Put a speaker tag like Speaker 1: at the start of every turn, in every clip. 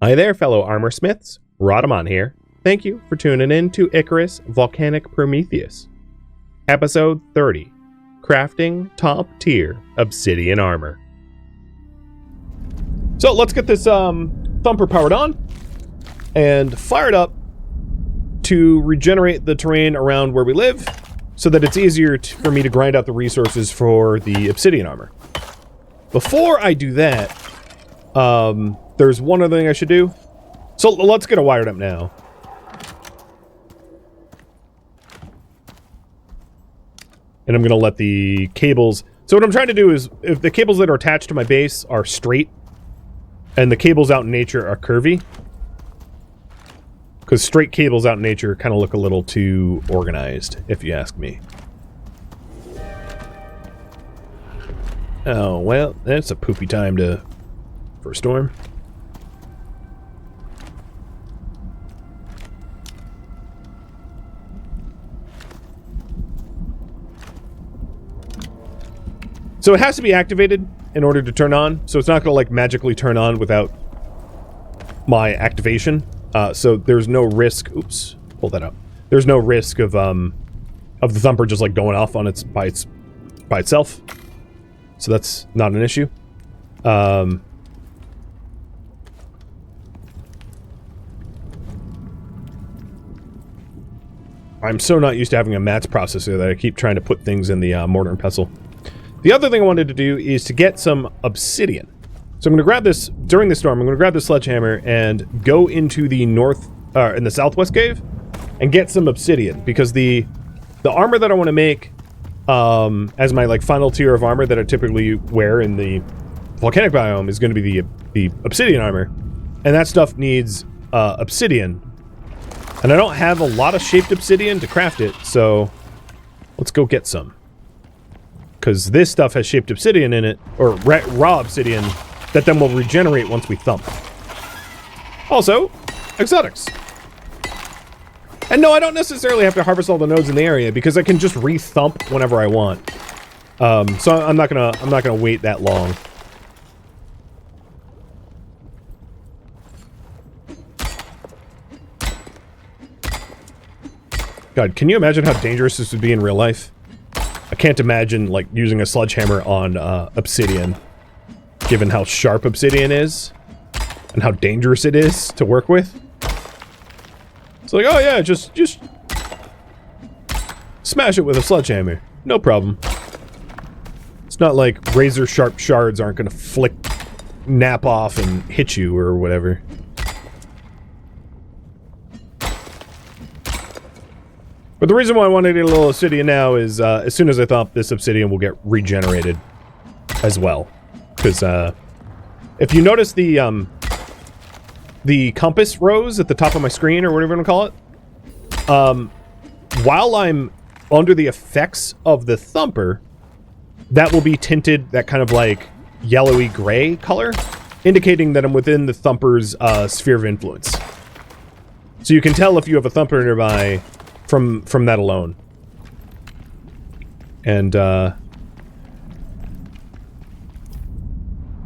Speaker 1: Hi there, fellow armor smiths. Rhadamant here. Thank you for tuning in to Icarus, Volcanic, Prometheus. Episode 30. Crafting top tier obsidian armor. So let's get this thumper powered on and fired up to regenerate the terrain around where we live so that it's easier for me to grind out the resources for the obsidian armor. Before I do that, there's one other thing I should do. So let's get it wired up now. And I'm going to let the cables... So what I'm trying to do is, if the cables that are attached to my base are straight, and the cables out in nature are curvy, because straight cables out in nature kind of look a little too organized, if you ask me. Oh, well, that's a poopy time for a storm. So it has to be activated in order to turn on, so it's not going to like magically turn on without my activation. So there's no risk. Oops, pull that up. There's no risk of the thumper just like going off on by itself. So that's not an issue. I'm so not used to having a mats processor that I keep trying to put things in the mortar and pestle. The other thing I wanted to do is to get some obsidian. So I'm going to grab this, during the storm, I'm going to grab the sledgehammer and go into the in the southwest cave and get some obsidian, because the armor that I want to make as my like final tier of armor that I typically wear in the volcanic biome is going to be the obsidian armor, and that stuff needs obsidian, and I don't have a lot of shaped obsidian to craft it, so let's go get some, because this stuff has shaped obsidian in it, or raw obsidian, that then will regenerate once we thump. Also, exotics. And no, I don't necessarily have to harvest all the nodes in the area, because I can just re-thump whenever I want. So I'm not gonna wait that long. God, can you imagine how dangerous this would be in real life? I can't imagine like using a sledgehammer on obsidian, given how sharp obsidian is and how dangerous it is to work with. It's like, oh yeah, just smash it with a sledgehammer. No problem. It's not like razor sharp shards aren't going to nap off and hit you or whatever. But the reason why I want to get a little obsidian now is as soon as I thump, this obsidian will get regenerated as well. Because if you notice the compass rose at the top of my screen, or whatever you want to call it, while I'm under the effects of the thumper, that will be tinted that kind of like yellowy gray color, indicating that I'm within the thumper's sphere of influence. So you can tell if you have a thumper nearby from that alone. And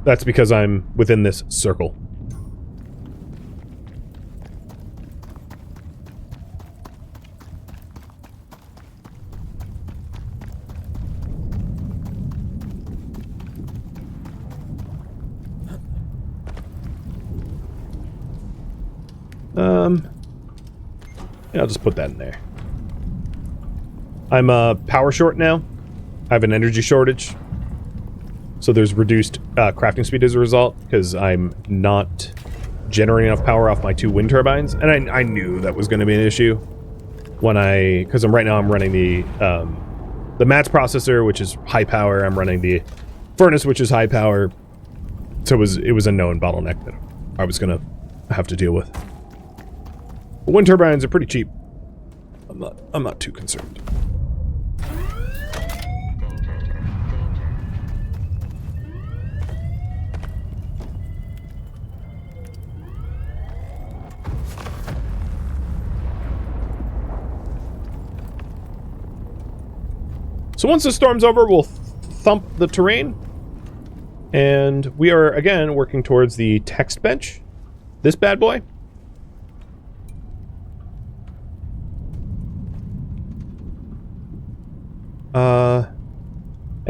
Speaker 1: that's because I'm within this circle. Yeah, I'll just put that in there. I'm power short now. I have an energy shortage. So there's reduced crafting speed as a result, because I'm not generating enough power off my 2 wind turbines. And I knew that was going to be an issue when because right now I'm running the mats processor, which is high power. I'm running the furnace, which is high power. So it was a known bottleneck that I was going to have to deal with. But wind turbines are pretty cheap. I'm not too concerned. So once the storm's over, we'll thump the terrain. And we are, again, working towards the text bench. this bad boy.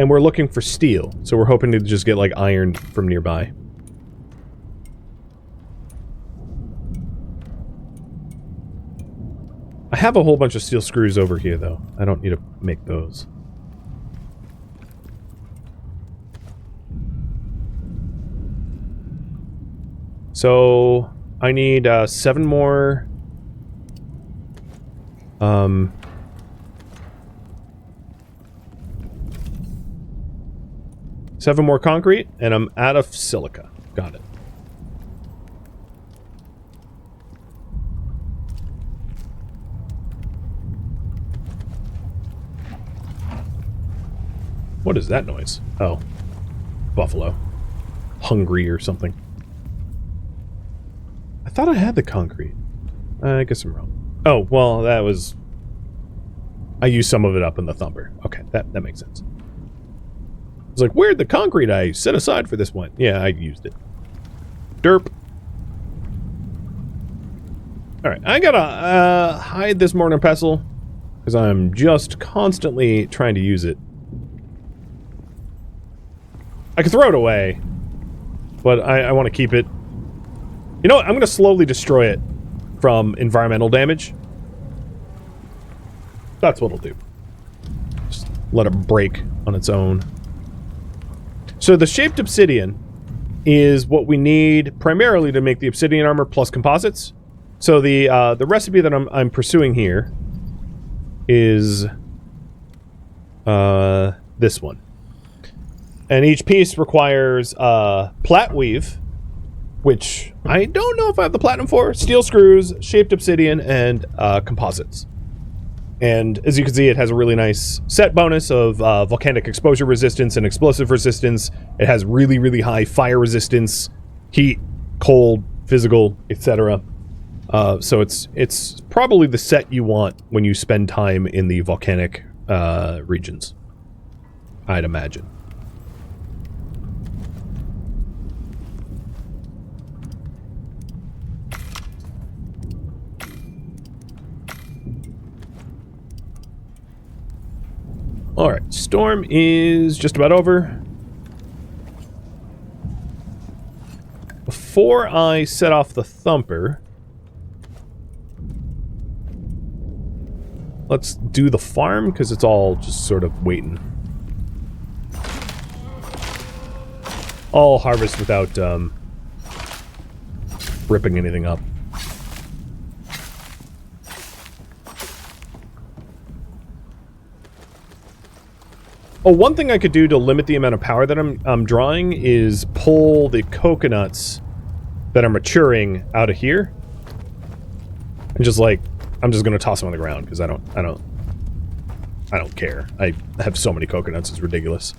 Speaker 1: And we're looking for steel, so we're hoping to just get, like, iron from nearby. I have a whole bunch of steel screws over here, though. I don't need to make those. So, I need 7 more... 7 more concrete, and I'm out of silica. Got it. What is that noise? Oh. Buffalo. Hungry or something. I thought I had the concrete. I guess I'm wrong. Oh, well, that was... I used some of it up in the thumper. Okay, that makes sense. I was like, where'd the concrete I set aside for this one? Yeah, I used it. Derp. Alright, I gotta hide this mortar and pestle, because I'm just constantly trying to use it. I can throw it away, but I want to keep it. You know what? I'm going to slowly destroy it from environmental damage. That's what I'll do. Just let it break on its own. So the shaped obsidian is what we need primarily to make the obsidian armor plus composites. So the recipe that I'm pursuing here is this one. And each piece requires plat weave, which I don't know if I have the platinum for, steel screws, shaped obsidian, and composites. And as you can see, it has a really nice set bonus of volcanic exposure resistance and explosive resistance. It has really, really high fire resistance, heat, cold, physical, etc. So it's probably the set you want when you spend time in the volcanic regions, I'd imagine. Alright, storm is just about over. Before I set off the thumper, let's do the farm, because it's all just sort of waiting. I'll harvest without ripping anything up. Oh, one thing I could do to limit the amount of power that I'm drawing is pull the coconuts that are maturing out of here. And just like, I'm just gonna toss them on the ground because I don't care. I have so many coconuts, it's ridiculous.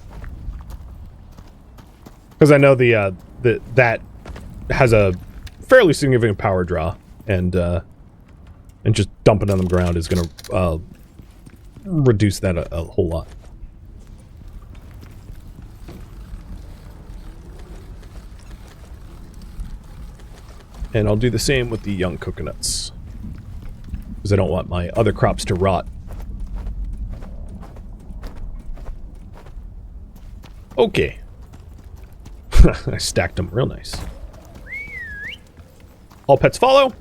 Speaker 1: Because I know that has a fairly significant power draw, and just dumping on the ground is gonna reduce that a whole lot. And I'll do the same with the young coconuts, because I don't want my other crops to rot. Okay. I stacked them real nice. All pets follow.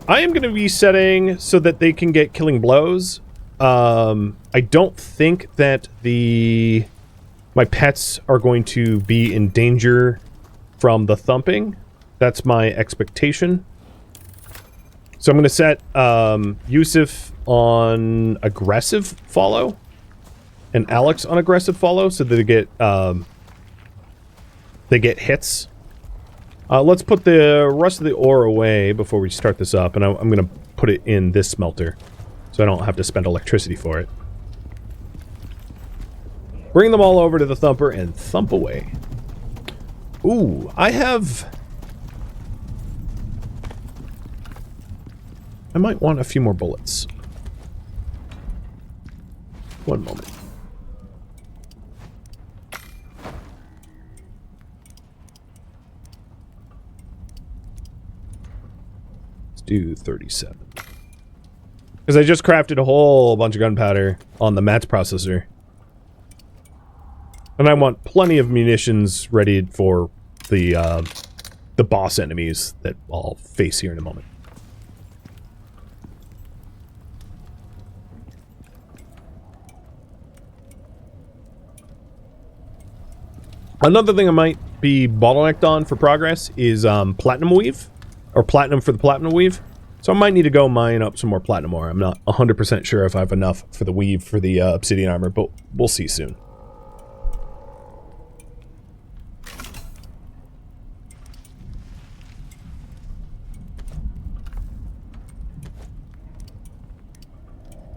Speaker 1: I am going to be setting so that they can get killing blows. I don't think that my pets are going to be in danger from the thumping. That's my expectation. So I'm going to set Yusuf on aggressive follow and Alex on aggressive follow so that they get hits. Let's put the rest of the ore away before we start this up, and I'm going to put it in this smelter so I don't have to spend electricity for it. Bring them all over to the thumper and thump away. Ooh, I might want a few more bullets. One moment. do 37. Because I just crafted a whole bunch of gunpowder on the mats processor. And I want plenty of munitions ready for the boss enemies that I'll face here in a moment. Another thing I might be bottlenecked on for progress is platinum weave, or platinum for the platinum weave. So I might need to go mine up some more platinum ore. I'm not 100% sure if I have enough for the weave for the obsidian armor, but we'll see soon.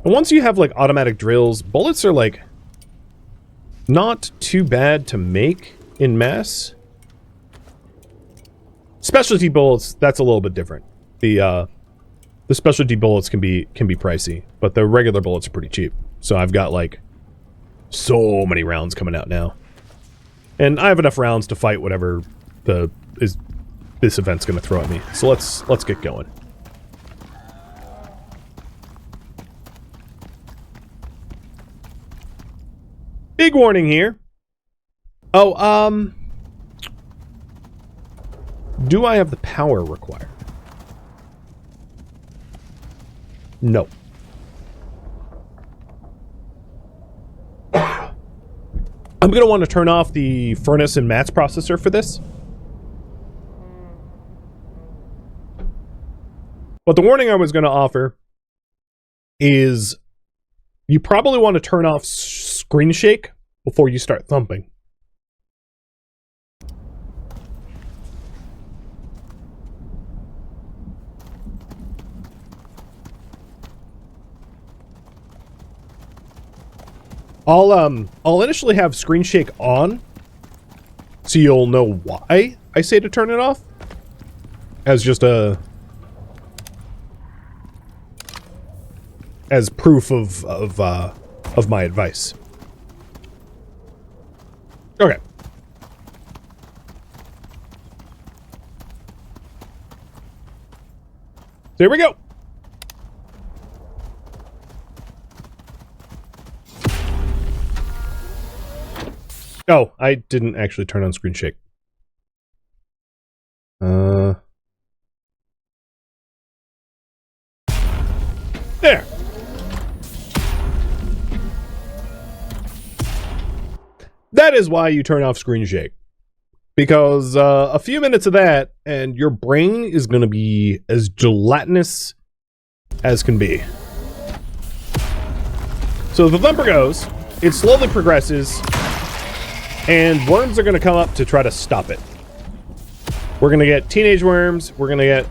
Speaker 1: And once you have like automatic drills, bullets are like not too bad to make in mass. Specialty bullets, that's a little bit different. The specialty bullets can be pricey, but the regular bullets are pretty cheap. So I've got like so many rounds coming out now. And I have enough rounds to fight whatever this event's going to throw at me. So let's get going. Big warning here. Oh, do I have the power required? No. I'm going to want to turn off the furnace and mats processor for this. But the warning I was going to offer is you probably want to turn off screen shake before you start thumping. I'll initially have screen shake on, so you'll know why I say to turn it off, as just as proof of my advice. Okay. There we go. Oh, I didn't actually turn on screen shake. There. That is why you turn off screen shake. Because a few minutes of that, and your brain is going to be as gelatinous as can be. So the thumper goes, it slowly progresses, and worms are going to come up to try to stop it. We're going to get teenage worms, we're going to get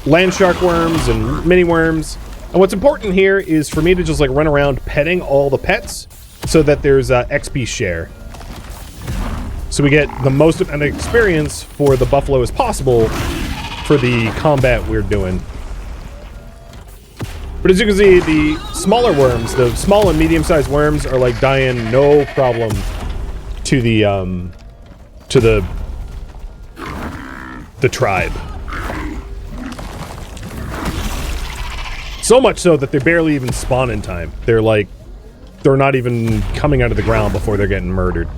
Speaker 1: land shark worms and mini worms. And what's important here is for me to just like run around petting all the pets so that there's XP share. So we get the most of an experience for the buffalo as possible for the combat we're doing. But as you can see, the smaller worms, the small and medium-sized worms are like dying no problem to the tribe. So much so that they barely even spawn in time. They're not even coming out of the ground before they're getting murdered.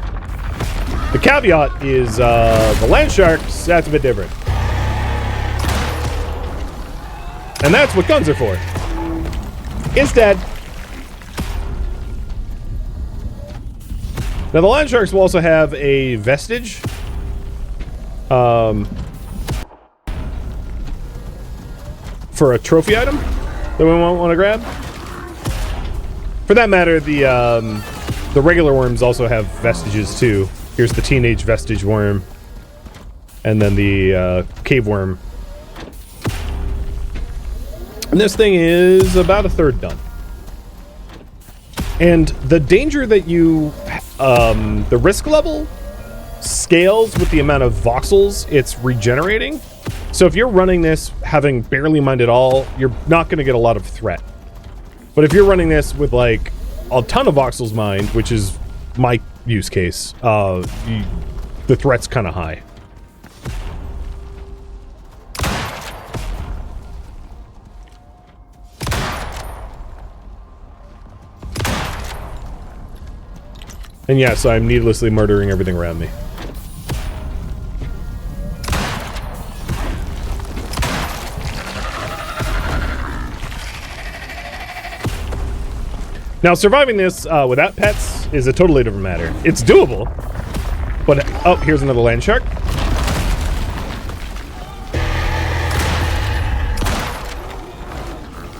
Speaker 1: The caveat is the land sharks, that's a bit different. And that's what guns are for. Instead, now the land sharks will also have a vestige. For a trophy item that we want to grab. For that matter, the regular worms also have vestiges too. Here's the teenage vestige worm, and then the cave worm. And this thing is about a third done. And the danger that you, the risk level scales with the amount of voxels it's regenerating. So if you're running this having barely mined at all, you're not going to get a lot of threat. But if you're running this with like a ton of voxels mined, which is my use case, the threat's kind of high. And yes, I'm needlessly murdering everything around me. Now, surviving this without pets is a totally different matter. It's doable, but... Oh, here's another land shark.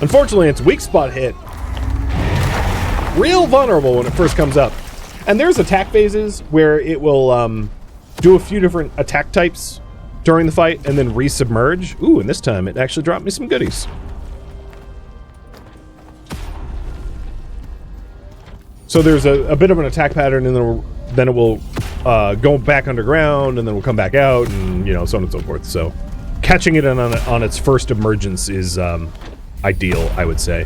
Speaker 1: Unfortunately, its weak spot hit. Real vulnerable when it first comes up. And there's attack phases where it will do a few different attack types during the fight and then resubmerge. Ooh, and this time it actually dropped me some goodies. So there's a bit of an attack pattern, and then it will go back underground, and then will come back out, and, you know, so on and so forth. So catching it on its first emergence is ideal, I would say.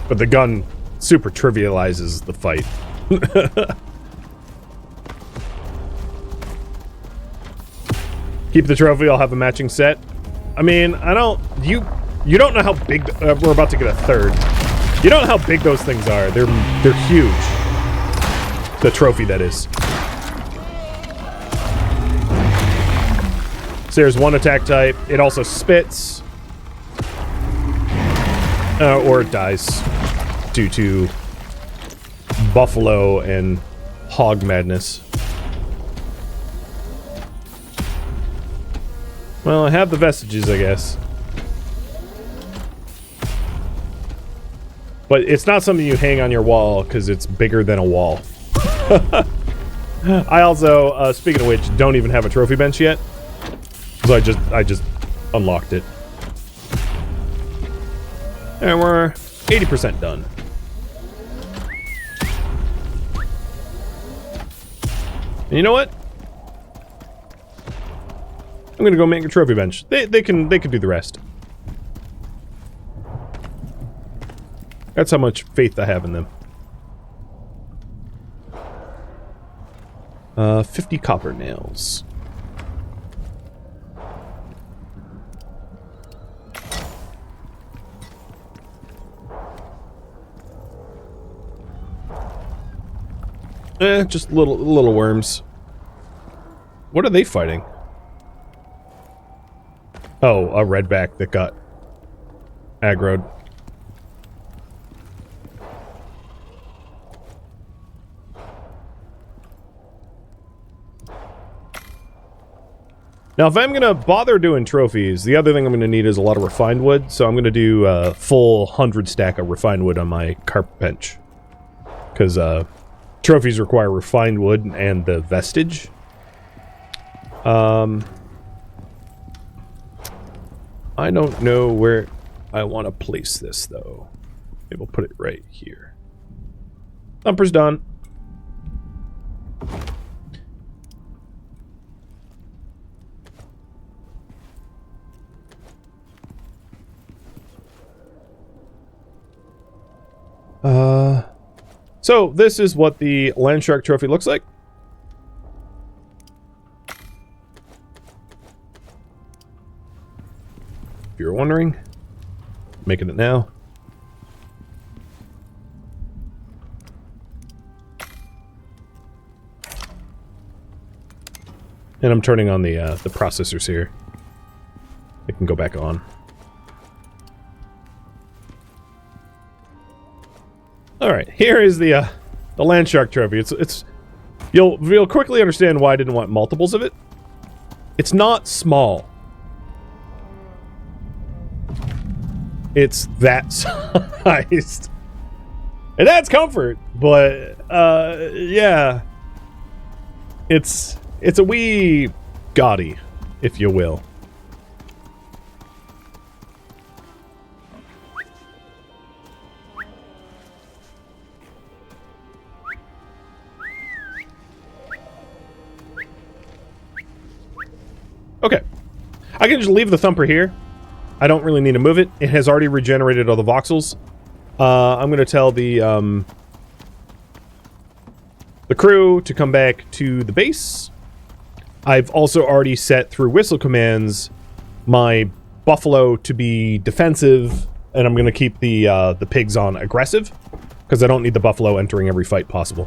Speaker 1: But the gun super trivializes the fight. Keep the trophy, I'll have a matching set. I mean, I don't... You don't know how big... we're about to get a third. You don't know how big those things are. They're huge. The trophy, that is. So there's one attack type. It also spits. Or it dies. Due to buffalo and hog madness. Well, I have the vestiges, I guess. But it's not something you hang on your wall, because it's bigger than a wall. I also, speaking of which, don't even have a trophy bench yet. So I just unlocked it. And we're 80% done. And you know what? I'm gonna go make a trophy bench. They can do the rest. That's how much faith I have in them. 50 copper nails. Just little worms. What are they fighting? Oh, a redback that got aggroed. Now, if I'm gonna bother doing trophies, the other thing I'm gonna need is a lot of refined wood, so I'm gonna do a full 100 stack of refined wood on my carpet bench. Because, trophies require refined wood and the vestige. I don't know where I want to place this, though. Maybe we'll put it right here. Thumper's done. So this is what the land shark trophy looks like. If you're wondering, making it now. And I'm turning on the processors here. It can go back on. All right, here is the land shark trophy. It's you'll quickly understand why I didn't want multiples of it. It's not small. It's that sized. It adds comfort, but yeah. It's a wee gaudy, if you will. I can just leave the thumper here. I don't really need to move it. It has already regenerated all the voxels. I'm going to tell the crew to come back to the base. I've also already set through whistle commands my buffalo to be defensive, and I'm going to keep the pigs on aggressive, because I don't need the buffalo entering every fight possible.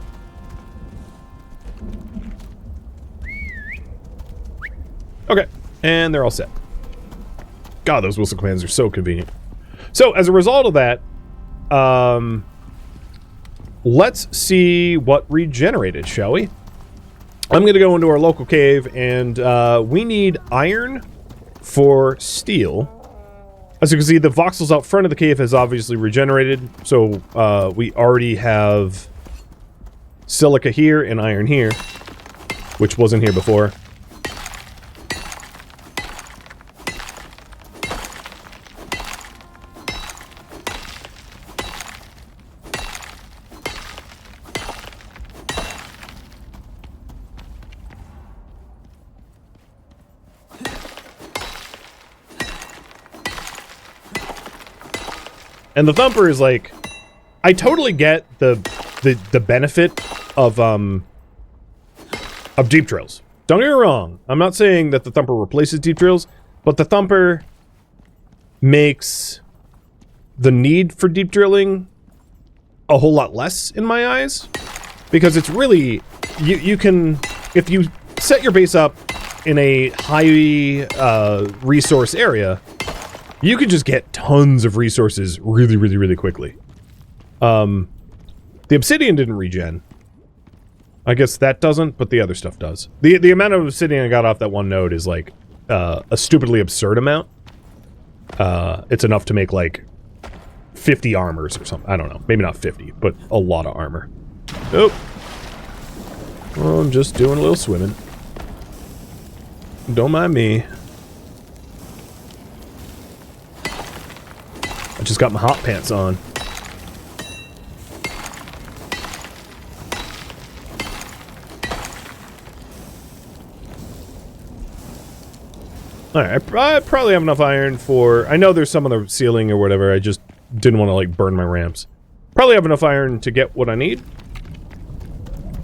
Speaker 1: Okay, and they're all set. God, those whistle commands are so convenient. So, as a result of that, let's see what regenerated, shall we? I'm going to go into our local cave, and we need iron for steel. As you can see, the voxels out front of the cave has obviously regenerated, so we already have silica here and iron here, which wasn't here before. And the thumper is like, I totally get the benefit of deep drills. Don't get me wrong. I'm not saying that the thumper replaces deep drills, but the thumper makes the need for deep drilling a whole lot less in my eyes, because it's really, you can, if you set your base up in a high resource area, you can just get tons of resources really, really, really quickly. The obsidian didn't regen. I guess that doesn't, but the other stuff does. The amount of obsidian I got off that one node is like a stupidly absurd amount. It's enough to make like 50 armors or something. I don't know. Maybe not 50, but a lot of armor. Oh. Well, I'm just doing a little swimming. Don't mind me. I just got my hot pants on. Alright, I probably have enough iron for... I know there's some on the ceiling or whatever, I just didn't want to, like, burn my ramps. Probably have enough iron to get what I need.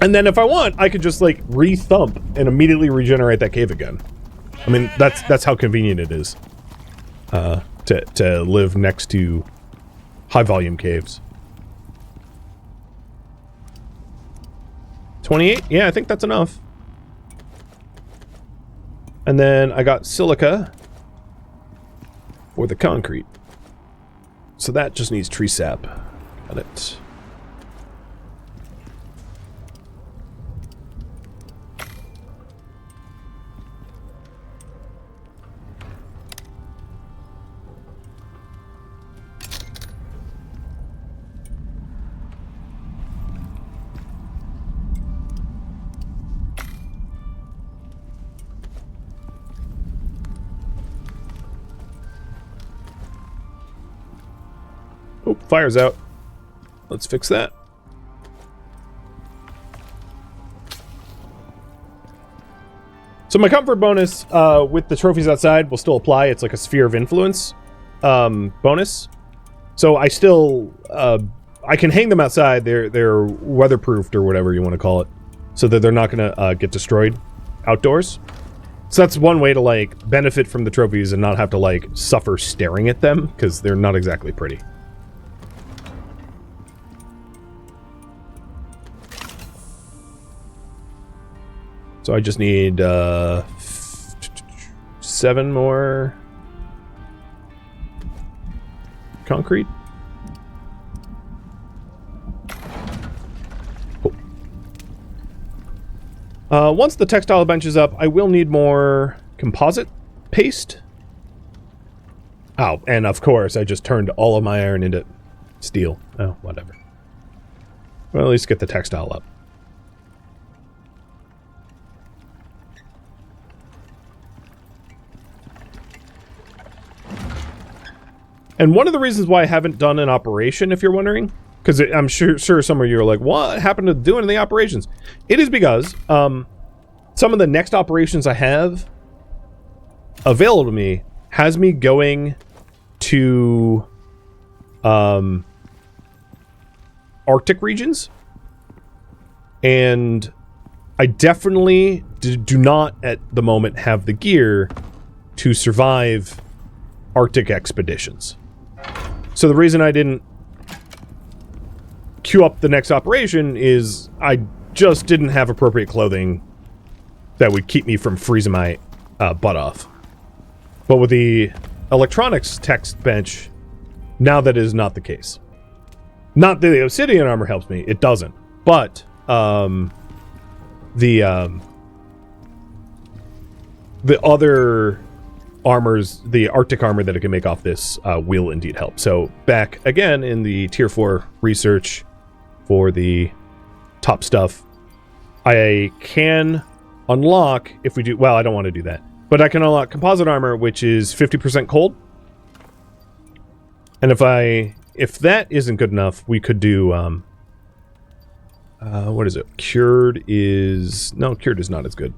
Speaker 1: And then if I want, I could just, like, re-thump and immediately regenerate that cave again. I mean, that's how convenient it is. To live next to high-volume caves. 28? Yeah, I think that's enough. And then I got silica for the concrete. So that just needs tree sap. Got it. Oh, fire's out. Let's fix that. So my comfort bonus with the trophies outside will still apply. It's like a sphere of influence bonus. So I still I can hang them outside. They're weatherproofed or whatever you want to call it, so that they're not gonna get destroyed outdoors. So that's one way to like benefit from the trophies and not have to like suffer staring at them, because they're not exactly pretty. So I just need 7 more concrete. Cool. Once the textile bench is up, I will need more composite paste. Oh, and of course, I just turned all of my iron into steel. Oh, whatever. Well, at least get the textile up. And one of the reasons why I haven't done an operation, if you're wondering, because I'm sure some of you are like, what happened to doing the operations? It is because some of the next operations I have available to me has me going to Arctic regions, and I definitely do not at the moment have the gear to survive Arctic expeditions. So the reason I didn't queue up the next operation is I just didn't have appropriate clothing that would keep me from freezing my butt off. But with the electronics text bench, now that is not the case. Not that the Obsidian armor helps me, it doesn't. But the other armors, the Arctic armor that it can make off this will indeed help. So back again in the tier 4 research for the top stuff, I can unlock, if we do, well, I don't want to do that, but I can unlock composite armor, which is 50% cold. And if that isn't good enough, we could do what is it? Cured is not as good.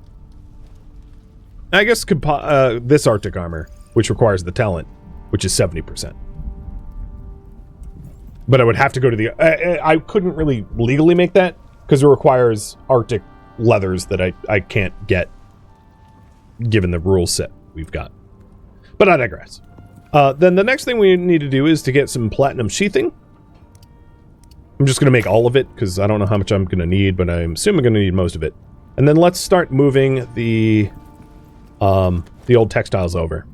Speaker 1: I guess this Arctic armor, which requires the talent, which is 70%. But I would have to go to the... I couldn't really legally make that, because it requires Arctic leathers that I can't get, given the rule set we've got. But I digress. Then the next thing we need to do is to get some platinum sheathing. I'm just going to make all of it, because I don't know how much I'm going to need, but I'm assuming I'm going to need most of it. And then let's start moving the old textiles over,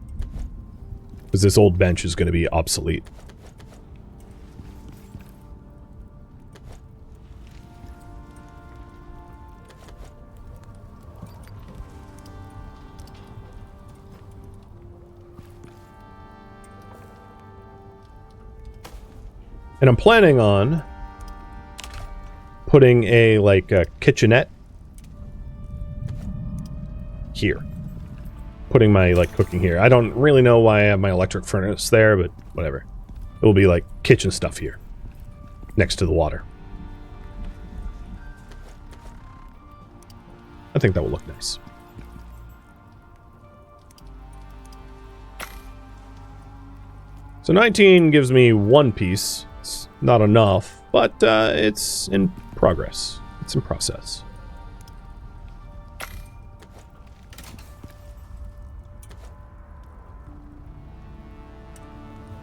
Speaker 1: because this old bench is going to be obsolete. And I'm planning on putting a kitchenette here. Putting my cooking here. I don't really know why I have my electric furnace there, but whatever. It will be kitchen stuff here, next to the water. I think that will look nice. So 19 gives me one piece. It's not enough, but it's in progress. It's in process.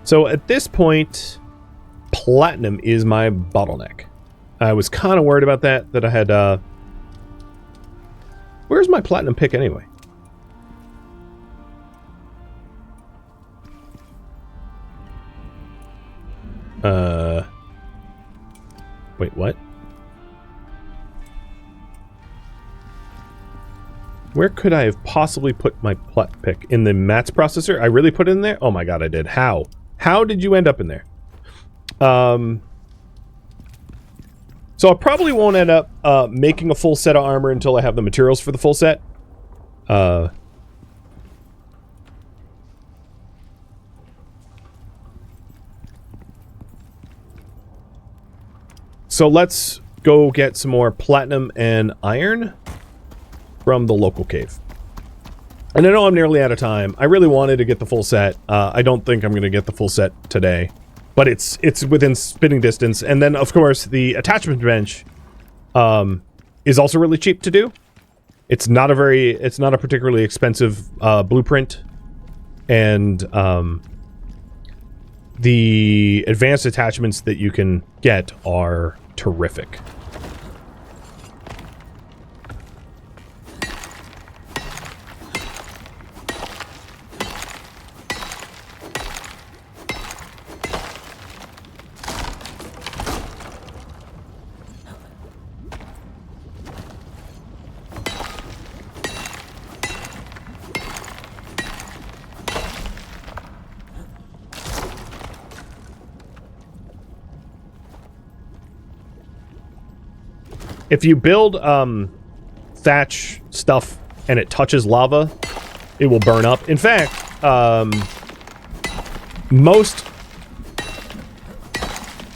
Speaker 1: So at this point, platinum is my bottleneck. I was kind of worried about that I had... Where's my platinum pick anyway? Wait, what? Where could I have possibly put my plat pick? In the mats processor? I really put it in there? Oh my god, I did. How? How did you end up in there? So I probably won't end up making a full set of armor until I have the materials for the full set. So let's go get some more platinum and iron from the local cave. And I know I'm nearly out of time. I really wanted to get the full set. I don't think I'm going to get the full set today, but it's within spitting distance. And then, of course, the attachment bench is also really cheap to do. It's not a particularly expensive blueprint, and the advanced attachments that you can get are terrific. If you build thatch stuff and it touches lava, it will burn up. In fact, most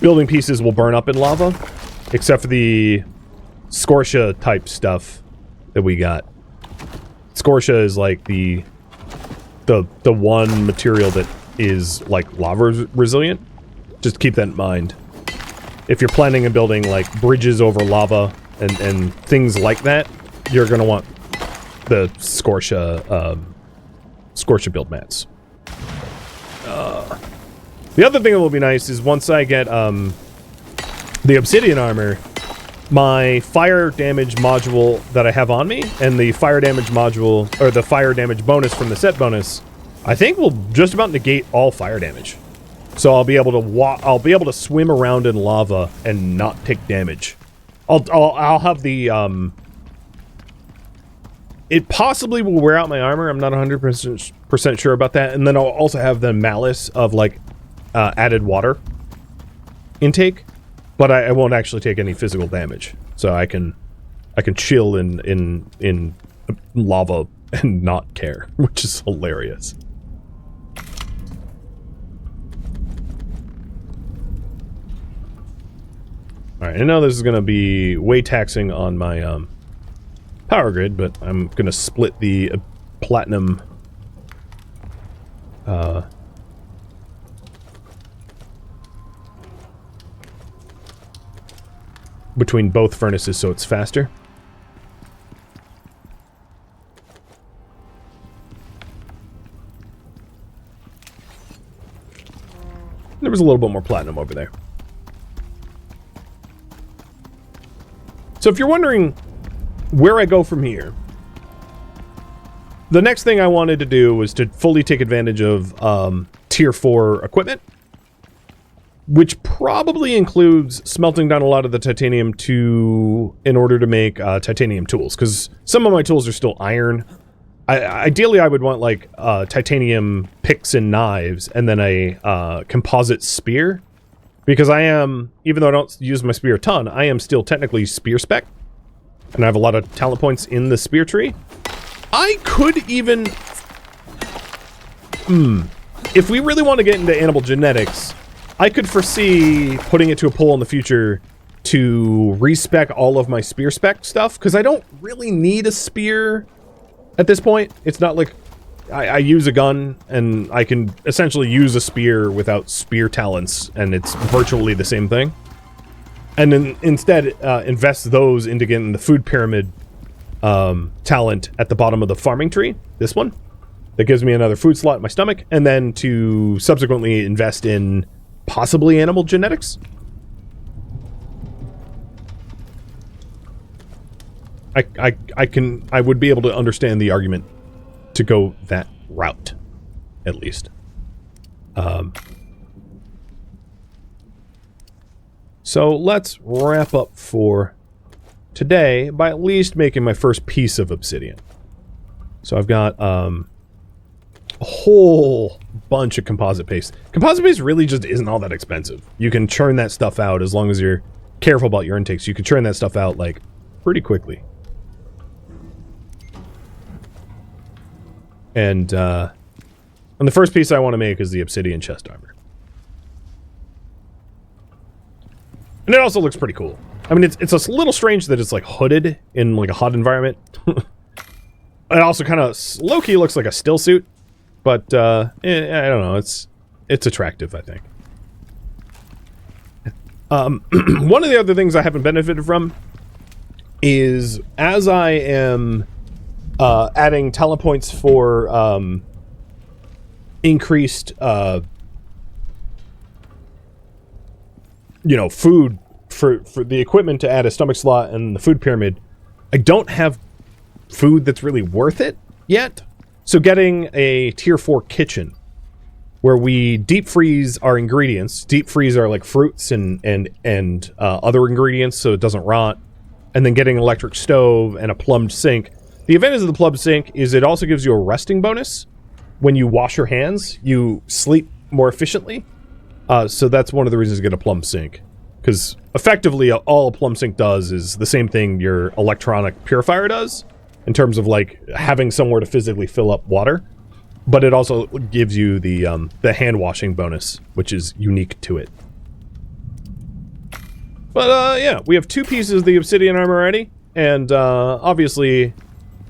Speaker 1: building pieces will burn up in lava, except for the Scotia type stuff that we got. Scotia is like the the one material that is like lava resilient. Just keep that in mind. If you're planning on building like bridges over lava and things like that, you're gonna want the Scortia build mats. The other thing that will be nice is once I get the Obsidian armor, my fire damage module that I have on me and the fire damage module, or the fire damage bonus from the set bonus, I think will just about negate all fire damage. So I'll be able to swim around in lava and not take damage. I'll have the it possibly will wear out my armor. I'm not 100% sure about that. And then I'll also have the malice of like added water intake, but I won't actually take any physical damage. So I can chill in lava and not care, which is hilarious. Alright, I know this is going to be way taxing on my power grid, but I'm going to split the platinum between both furnaces so it's faster. There was a little bit more platinum over there. So if you're wondering where I go from here, the next thing I wanted to do was to fully take advantage of tier 4 equipment, which probably includes smelting down a lot of the titanium in order to make titanium tools, because some of my tools are still iron. Ideally, I would want like titanium picks and knives, and then a composite spear. Because I am, even though I don't use my spear a ton, I am still technically spear spec. And I have a lot of talent points in the spear tree. I could even... If we really want to get into animal genetics, I could foresee putting it to a poll in the future to respec all of my spear spec stuff. Because I don't really need a spear at this point. It's not like... I use a gun, and I can essentially use a spear without spear talents, and it's virtually the same thing. And then instead, invest those into getting the food pyramid talent at the bottom of the farming tree. This one. That gives me another food slot in my stomach, and then to subsequently invest in possibly animal genetics. I would be able to understand the argument to go that route, at least. So let's wrap up for today by at least making my first piece of obsidian. So I've got a whole bunch of composite paste. Composite paste really just isn't all that expensive. You can churn that stuff out as long as you're careful about your intakes. You can churn that stuff out like pretty quickly. And the first piece I want to make is the obsidian chest armor. And it also looks pretty cool. I mean, it's a little strange that it's like hooded in like a hot environment. It also kind of low-key looks like a still suit, but I don't know. It's attractive, I think. One of the other things I haven't benefited from is as I am adding talent points for increased, food for the equipment to add a stomach slot and the food pyramid. I don't have food that's really worth it yet. So getting a tier 4 kitchen where we deep freeze our ingredients, deep freeze our like fruits and other ingredients so it doesn't rot, and then getting an electric stove and a plumbed sink. The advantage of the plumbed sink is it also gives you a resting bonus. When you wash your hands, you sleep more efficiently. So that's one of the reasons to get a plumbed sink. Because effectively, all a plumbed sink does is the same thing your electronic purifier does, in terms of like having somewhere to physically fill up water. But it also gives you the hand washing bonus, which is unique to it. But yeah, we have 2 pieces of the obsidian armor already, and obviously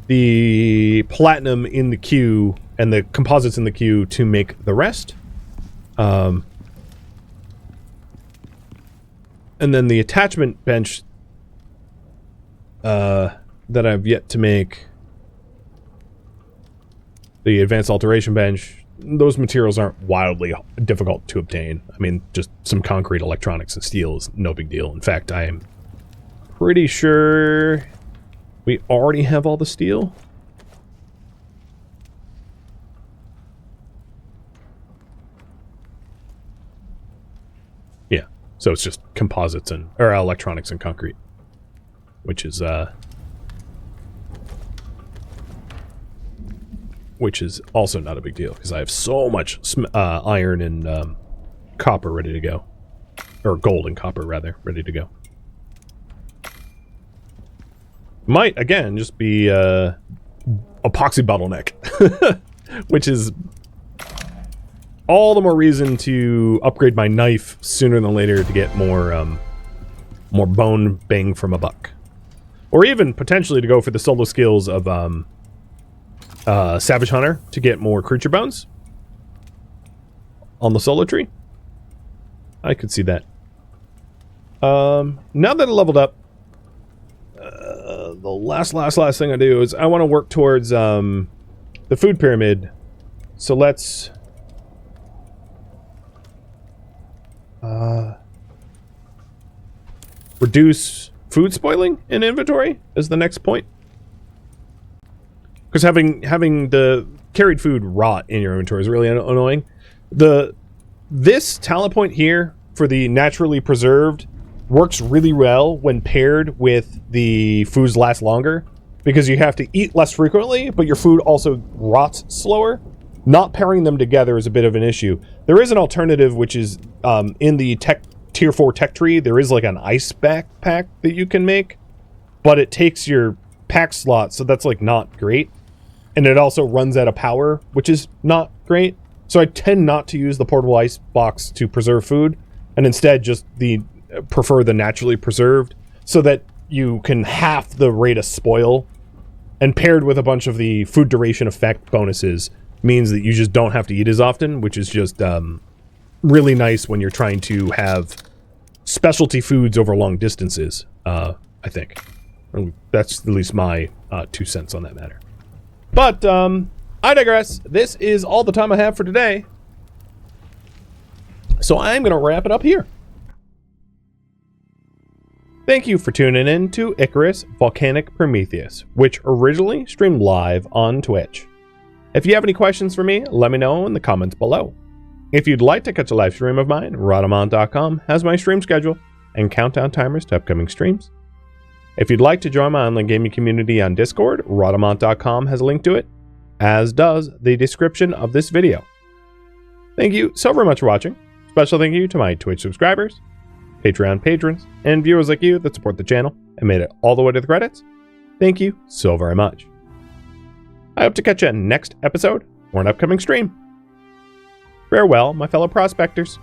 Speaker 1: the platinum in the queue and the composites in the queue to make the rest. And then the attachment bench that I've yet to make, the advanced alteration bench, those materials aren't wildly difficult to obtain. I mean, just some concrete, electronics, and steel is no big deal. In fact, I am pretty sure we already have all the steel. Yeah, so it's just composites and or electronics and concrete, which is also not a big deal because I have so much iron and copper ready to go, or gold and copper rather ready to go. Might again just be epoxy bottleneck, which is all the more reason to upgrade my knife sooner than later to get more bone bang from a buck, or even potentially to go for the solo skills of Savage Hunter to get more creature bones on the solo tree. I could see that. Now that I leveled up, the last thing I do is I want to work towards the food pyramid. So let's reduce food spoiling in inventory is the next point. Because having the carried food rot in your inventory is really annoying. This talent point here for the naturally preserved works really well when paired with the foods last longer, because you have to eat less frequently, but your food also rots slower. Not pairing them together is a bit of an issue. There is an alternative, which is in the tier 4 tech tree. There is like an ice backpack that you can make, but it takes your pack slot, so that's like not great. And it also runs out of power, which is not great. So I tend not to use the portable ice box to preserve food, and instead just prefer the naturally preserved, so that you can half the rate of spoil, and paired with a bunch of the food duration effect bonuses means that you just don't have to eat as often, which is just really nice when you're trying to have specialty foods over long distances, I think. That's at least my 2 cents on that matter. But I digress. This is all the time I have for today, so I'm going to wrap it up here. Thank you for tuning in to Icarus Volcanic Prometheus, which originally streamed live on Twitch. If you have any questions for me, let me know in the comments below. If you'd like to catch a live stream of mine, Rhadamant.com has my stream schedule and countdown timers to upcoming streams. If you'd like to join my online gaming community on Discord, Rhadamant.com has a link to it, as does the description of this video. Thank you so very much for watching. Special thank you to my Twitch subscribers, Patreon patrons, and viewers like you that support the channel and made it all the way to the credits. Thank you so very much. I hope to catch you in next episode or an upcoming stream. Farewell, my fellow prospectors.